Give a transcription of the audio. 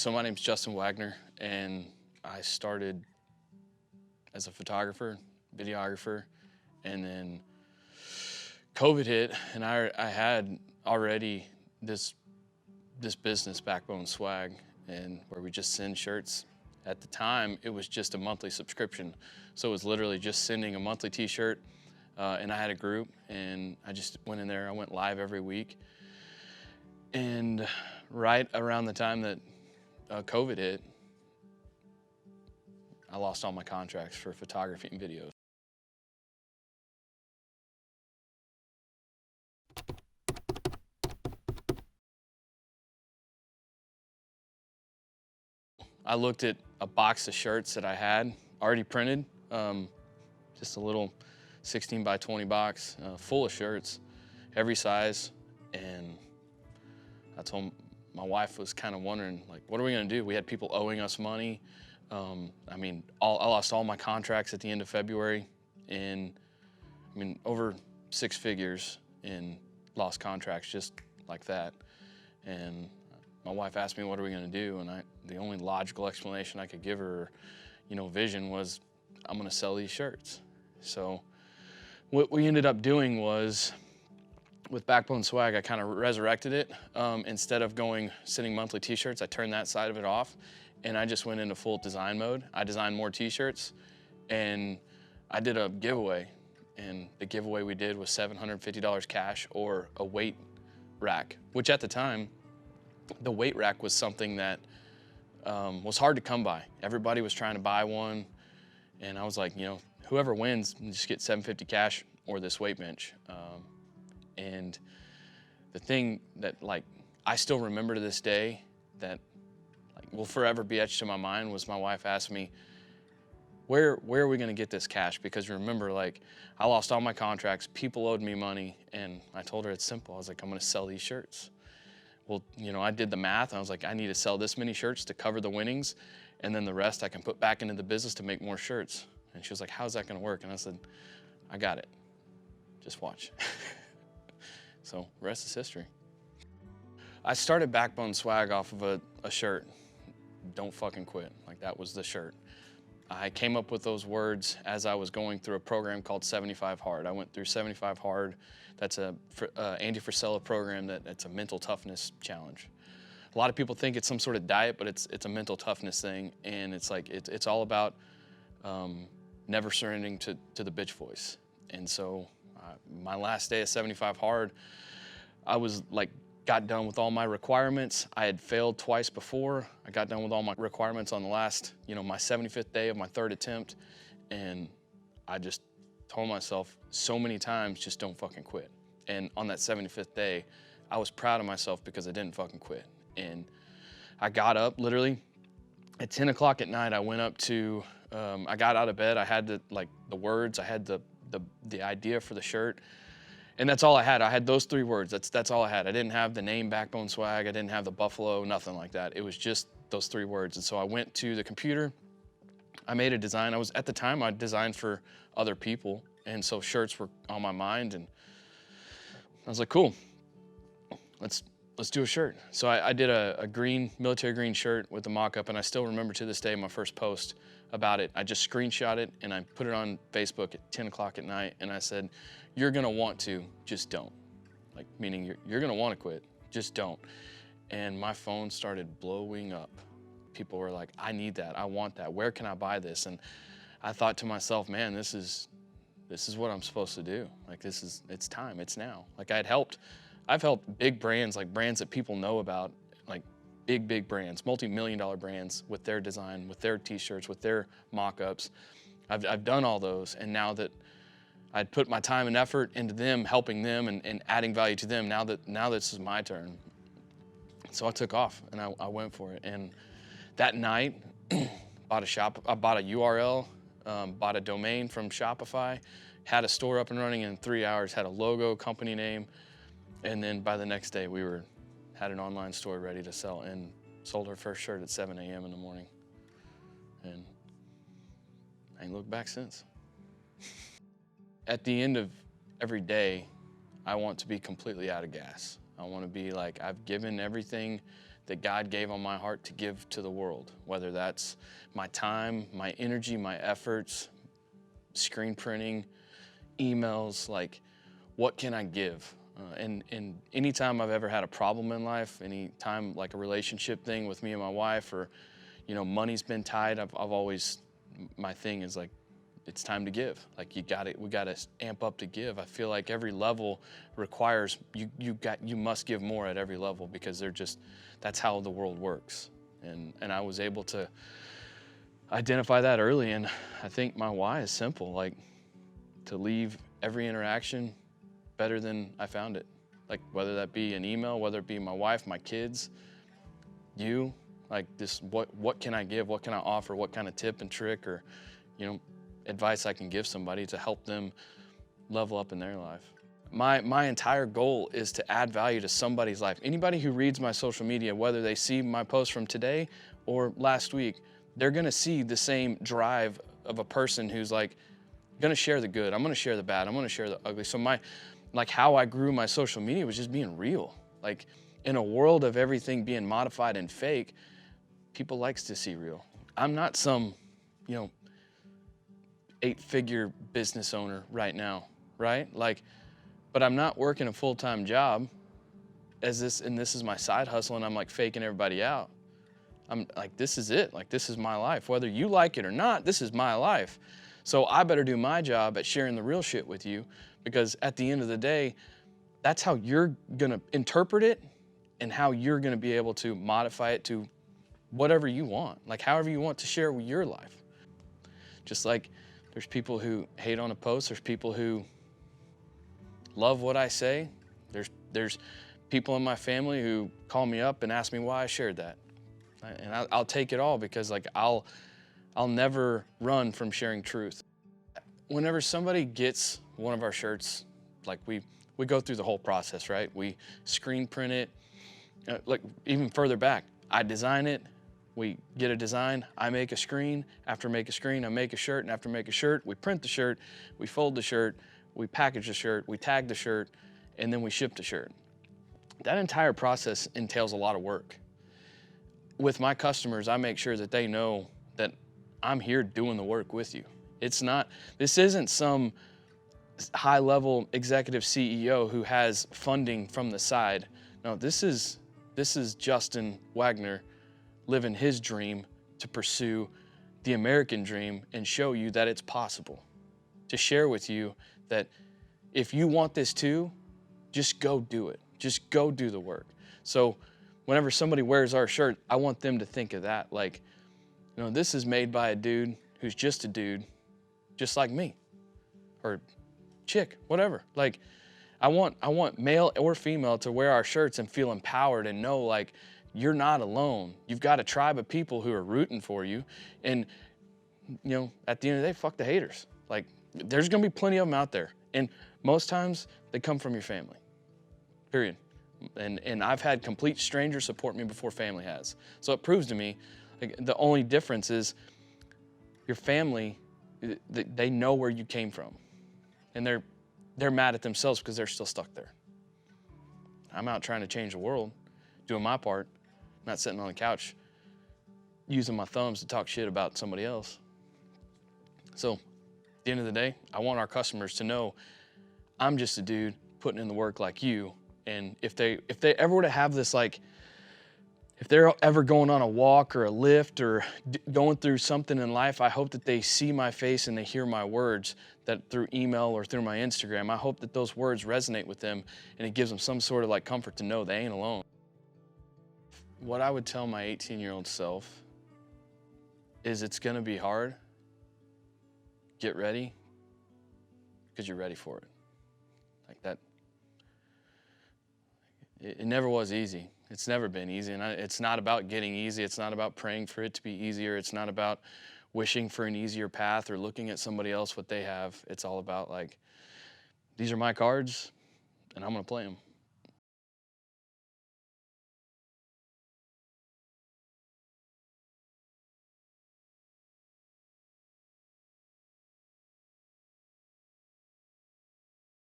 So my name's Justin Wegner, and I started as a photographer, videographer, and then COVID hit, and I had already this business, Backbone Swag, and where we just send shirts. At the time, it was just a monthly subscription, so it was literally just sending a monthly T-shirt, and I had a group, and I just went in there. I went live every week, and right around the time that COVID hit, I lost all my contracts for photography and videos. I looked at a box of shirts that I had already printed, just a little 16 by 20 box full of shirts, every size, and I told my wife was kind of wondering, like, what are we gonna do? We had people owing us money. I mean, I lost all my contracts at the end of February, and I mean, over 6 figures in lost contracts just like that. And my wife asked me, what are we gonna do? And the only logical explanation I could give her, vision was, I'm gonna sell these shirts. So what we ended up doing was, with Backbone Swag, I kind of resurrected it. Instead of sending monthly T-shirts, I turned that side of it off, and I just went into full design mode. I designed more T-shirts, and I did a giveaway, and the giveaway we did was $750 cash or a weight rack, which at the time, the weight rack was something that was hard to come by. Everybody was trying to buy one, and I was like, whoever wins, just get $750 cash or this weight bench. And the thing that I still remember to this day that will forever be etched in my mind was my wife asked me, where are we gonna get this cash? Because remember, I lost all my contracts, people owed me money, and I told her it's simple. I was like, I'm gonna sell these shirts. Well, I did the math, and I was like, I need to sell this many shirts to cover the winnings, and then the rest I can put back into the business to make more shirts. And she was like, how's that gonna work? And I said, I got it, just watch. So the rest is history. I started Backbone Swag off of a shirt, don't fucking quit. That was the shirt. I came up with those words as I was going through a program called 75 Hard. I went through 75 Hard. That's a Andy Frisella program that's a mental toughness challenge. A lot of people think it's some sort of diet, but it's a mental toughness thing, and it's all about never surrendering to the bitch voice. And so my last day of 75 Hard, I was got done with all my requirements. I had failed twice before. I got done with all my requirements on the last, my 75th day of my 3rd attempt. And I just told myself so many times, just don't fucking quit. And on that 75th day, I was proud of myself because I didn't fucking quit. And I got up literally at 10 o'clock at night. I went up to, I got out of bed. I had the words, I had the idea for the shirt. And that's all I had. I had those 3 words. That's all I had. I didn't have the name Backbone Swag. I didn't have the buffalo, nothing like that. It was just those 3 words. And so I went to the computer. I made a design. At the time, I designed for other people. And so shirts were on my mind. And I was like, cool, let's do a shirt. So I did a green, military green shirt with the mock-up. And I still remember to this day my first post about it. I just screenshot it and I put it on Facebook at 10 o'clock at night. And I said, you're gonna want to, just don't. Meaning you're gonna wanna quit, just don't. And my phone started blowing up. People were like, I need that, I want that, where can I buy this? And I thought to myself, man, this is what I'm supposed to do. It's time, it's now. I've helped big brands, brands that people know about, big brands, multi-million-dollar brands with their design, with their T-shirts, with their mock-ups. I've done all those, and now that I'd put my time and effort into them, helping them and adding value to them, now this is my turn. So I took off and I went for it. And that night, I bought a URL, bought a domain from Shopify, had a store up and running in 3 hours, had a logo, company name, and then by the next day had an online store ready to sell and sold our first shirt at 7 a.m. in the morning. And I ain't looked back since. At the end of every day, I want to be completely out of gas. I want to be I've given everything that God gave on my heart to give to the world, whether that's my time, my energy, my efforts, screen printing, emails, like what can I give? And anytime I've ever had a problem in life, anytime like a relationship thing with me and my wife, or, you know, money's been tight, I've always, my thing is like, it's time to give. Like we got to amp up to give. I feel like every level requires, you must give more at every level, because that's how the world works. And I was able to identify that early. And I think my why is simple, like to leave every interaction better than I found it. Like whether that be an email, whether it be my wife, my kids, you, like this, what can I give? What can I offer? What kind of tip and trick, or, you know, advice I can give somebody to help them level up in their life. My entire goal is to add value to somebody's life. Anybody who reads my social media, whether they see my post from today or last week, they're gonna see the same drive of a person who's like, gonna share the good, I'm gonna share the bad, I'm gonna share the ugly. So how I grew my social media was just being real. Like in a world of everything being modified and fake, people likes to see real. I'm not some, you know, 8-figure business owner right now, right? Like, but I'm not working a full-time job and this is my side hustle, and I'm like faking everybody out. I'm like, this is it. Like, this is my life. Whether you like it or not, this is my life. So I better do my job at sharing the real shit with you, because at the end of the day, that's how you're gonna interpret it and how you're gonna be able to modify it to whatever you want, like however you want to share with your life. Just like there's people who hate on a post, there's people who love what I say. There's people in my family who call me up and ask me why I shared that. And I'll take it all, because like I'll never run from sharing truth. Whenever somebody gets one of our shirts, like we go through the whole process, right? We screen print it, like even further back, I design it, we get a design, I make a screen, after make a screen, I make a shirt, and after make a shirt, we print the shirt, we fold the shirt, we package the shirt, we tag the shirt, and then we ship the shirt. That entire process entails a lot of work. With my customers, I make sure that they know that I'm here doing the work with you. This isn't some high-level executive CEO who has funding from the side. No, this is Justin Wegner living his dream to pursue the American dream and show you that it's possible. To share with you that if you want this too, just go do it. Just go do the work. So whenever somebody wears our shirt, I want them to think of that. Like, you know, this is made by a dude who's just a dude, just like me, or chick, whatever. Like, I want male or female to wear our shirts and feel empowered and know, like, you're not alone. You've got a tribe of people who are rooting for you. And, you know, at the end of the day, fuck the haters. Like, there's gonna be plenty of them out there. And most times they come from your family, period. And I've had complete strangers support me before family has. So it proves to me, like, the only difference is your family, they know where you came from. And they're mad at themselves because they're still stuck there. I'm out trying to change the world, doing my part, not sitting on the couch using my thumbs to talk shit about somebody else. So at the end of the day, I want our customers to know I'm just a dude putting in the work like you. And if they ever were to have this, like, if they're ever going on a walk or a lift or going through something in life, I hope that they see my face and they hear my words, that through email or through my Instagram. I hope that those words resonate with them and it gives them some sort of like comfort to know they ain't alone. What I would tell my 18-year-old self is it's gonna be hard. Get ready, because you're ready for it. Like that. It never was easy. It's never been easy, and it's not about getting easy. It's not about praying for it to be easier. It's not about wishing for an easier path or looking at somebody else what they have. It's all about, like, these are my cards, and I'm gonna play them.